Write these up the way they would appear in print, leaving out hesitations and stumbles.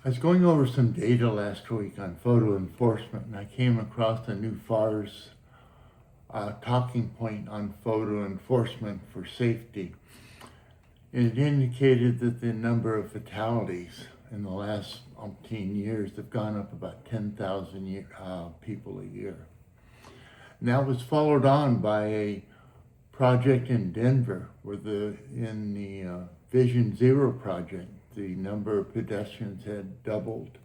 I was going over some data last week on photo enforcement, and I came across a new FARS talking point on photo enforcement for safety. And it indicated that the number of fatalities in the last umpteen years have gone up about 10,000 people a year. And that was followed on by a project in Denver, where in the Vision Zero project, the number of pedestrians had doubled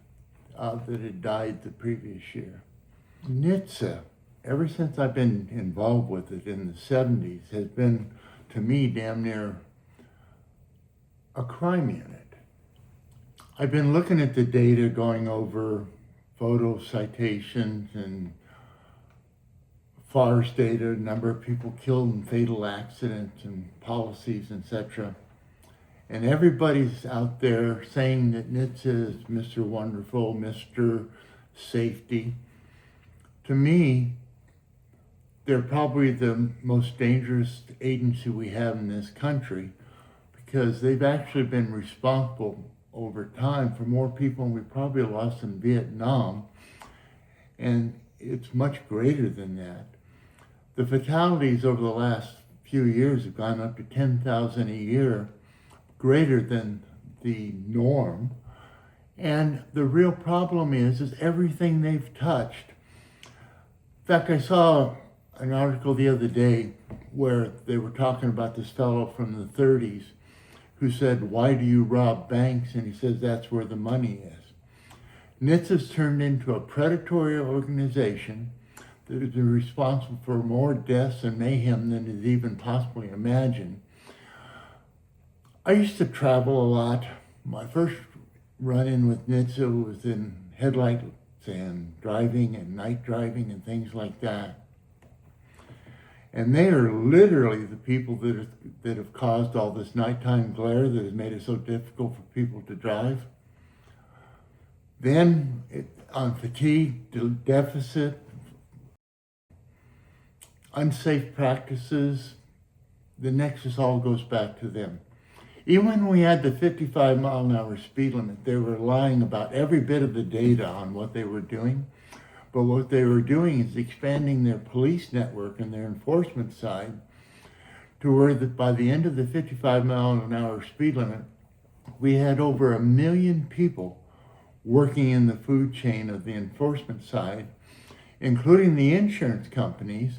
that had died the previous year. NHTSA, ever since I've been involved with it in the 70s, has been, to me, damn near a crime unit. I've been looking at the data, going over photo citations and FARS data, number of people killed in fatal accidents and policies, etc. And everybody's out there saying that NHTSA is Mr. Wonderful, Mr. Safety. To me, they're probably the most dangerous agency we have in this country, because they've actually been responsible over time for more people than we probably lost in Vietnam. And it's much greater than that. The fatalities over the last few years have gone up to 10,000 a year, greater than the norm. And the real problem is everything they've touched. In fact, I saw an article the other day where they were talking about this fellow from the 30s who said, "Why do you rob banks?" And he says, "That's where the money is." NHTSA's turned into a predatory organization that is responsible for more deaths and mayhem than is even possibly imagined. I used to travel a lot. My first run-in with NHTSA was in headlights and driving and night driving and things like that. And they are literally the people that have caused all this nighttime glare that has made it so difficult for people to drive. Then on fatigue, deficit, unsafe practices, the nexus all goes back to them. Even when we had the 55-mile-an-hour speed limit, they were lying about every bit of the data on what they were doing. But what they were doing is expanding their police network and their enforcement side to where by the end of the 55-mile-an-hour speed limit, we had over 1 million people working in the food chain of the enforcement side, including the insurance companies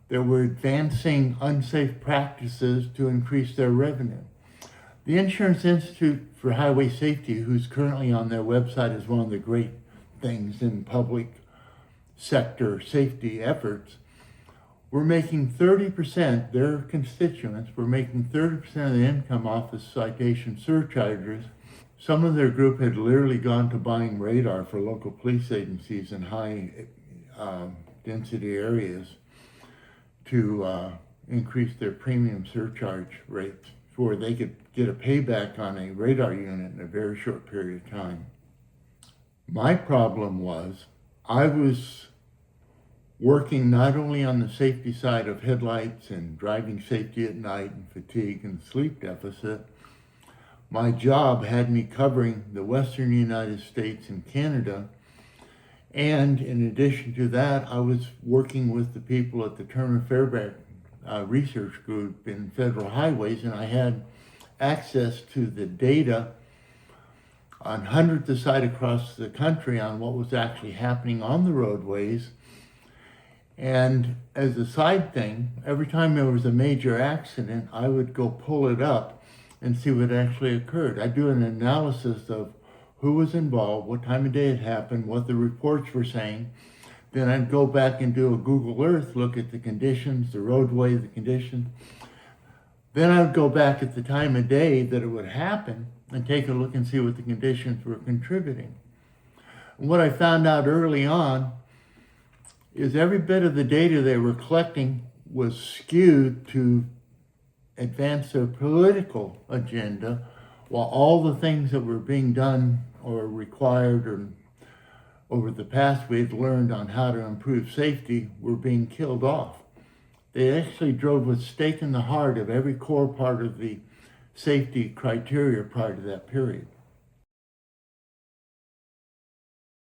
that were advancing unsafe practices to increase their revenue. The Insurance Institute for Highway Safety, who's currently on their website as one of the great things in public sector safety efforts, were making 30%, their constituents were making 30% of the income off of citation surcharges. Some of their group had literally gone to buying radar for local police agencies in high density areas to increase their premium surcharge rates, where they could get a payback on a radar unit in a very short period of time. My problem was I was working not only on the safety side of headlights and driving safety at night and fatigue and sleep deficit. My job had me covering the Western United States and Canada. And in addition to that, I was working with the people at the Turner Fairbank research group in federal highways, and I had access to the data on hundreds of sites across the country on what was actually happening on the roadways. And as a side thing, every time there was a major accident, I would go pull it up and see what actually occurred. I'd do an analysis of who was involved, what time of day it happened, what the reports were saying. Then I'd go back and do a Google Earth, look at the conditions, the roadway, the conditions. Then I'd go back at the time of day that it would happen and take a look and see what the conditions were contributing. And what I found out early on is every bit of the data they were collecting was skewed to advance their political agenda, while all the things that were being done or required or over the past we had learned on how to improve safety were being killed off. They actually drove a stake in the heart of every core part of the safety criteria prior to that period.